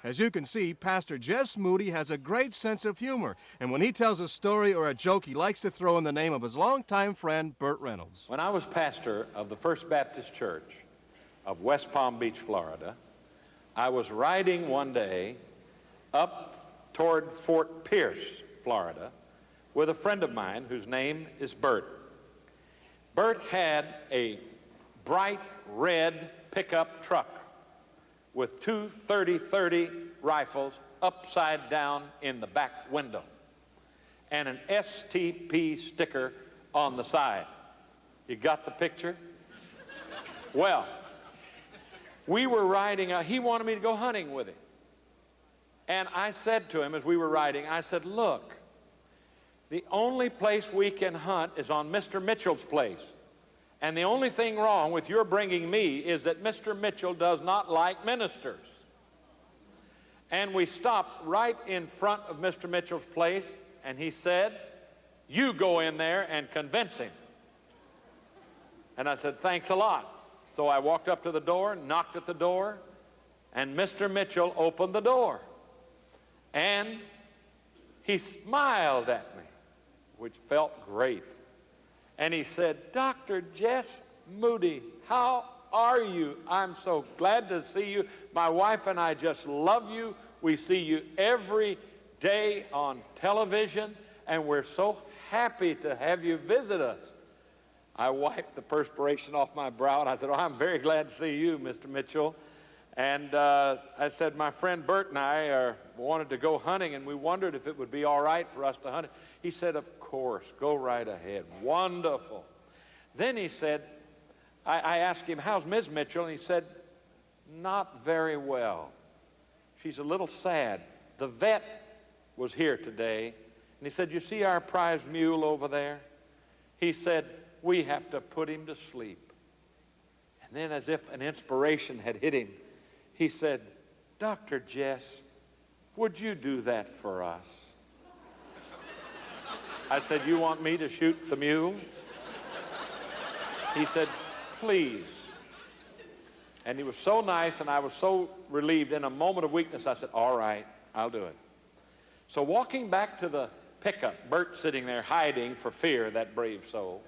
As you can see, Pastor Jess Moody has a great sense of humor, and when he tells a story or a joke, he likes to throw in the name of his longtime friend, Burt Reynolds. When I was pastor of the First Baptist Church of West Palm Beach, Florida, I was riding one day up toward Fort Pierce, Florida, with a friend of mine whose name is Burt. Burt had a bright red pickup truck with two 30-30 rifles upside down in the back window and an STP sticker on the side. You got the picture? Well, we were riding, he wanted me to go hunting with him. And I said to him as we were riding, I said, look, the only place we can hunt is on Mr. Mitchell's place. And the only thing wrong with your bringing me is that Mr. Mitchell does not like ministers. And we stopped right in front of Mr. Mitchell's place, and he said, you go in there and convince him. And I said, thanks a lot. So I walked up to the door, knocked at the door, and Mr. Mitchell opened the door. And he smiled at me, which felt great. And he said, Dr. Jess Moody, how are you? I'm so glad to see you. My wife and I just love you. We see you every day on television, and we're so happy to have you visit us. I wiped the perspiration off my brow, and I said, oh, I'm very glad to see you, Mr. Mitchell. And I said, my friend Burt and I wanted to go hunting, and we wondered if it would be all right for us to hunt. He said, of course, go right ahead. Wonderful. Then he said, I asked him, how's Ms. Mitchell? And he said, not very well. She's a little sad. The vet was here today, and he said, you see our prize mule over there? He said, we have to put him to sleep. And then as if an inspiration had hit him, he said, Dr. Jess, would you do that for us? I said, you want me to shoot the mule? He said, please. And he was so nice, and I was so relieved. In a moment of weakness, I said, all right, I'll do it. So walking back to the pickup, Burt sitting there hiding for fear, that brave soul,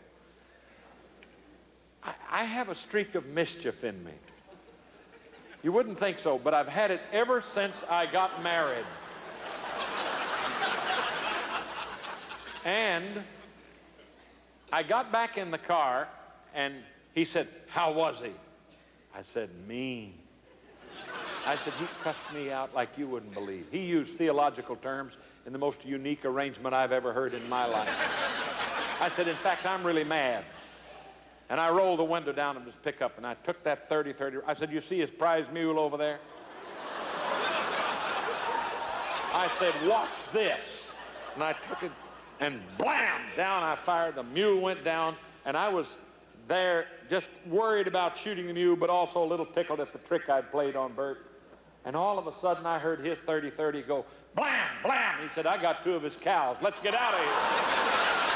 I have a streak of mischief in me. You wouldn't think so, but I've had it ever since I got married. And I got back in the car, and he said, how was he? I said, mean. I said, he cussed me out like you wouldn't believe. He used theological terms in the most unique arrangement I've ever heard in my life. I said, in fact, I'm really mad. And I rolled the window down of his pickup, and I took that 30-30. I said, you see his prize mule over there? I said, watch this. And I took it, and blam, down I fired. The mule went down, and I was there just worried about shooting the mule, but also a little tickled at the trick I'd played on Burt. And all of a sudden, I heard his 30-30 go, blam, blam. He said, I got two of his cows. Let's get out of here.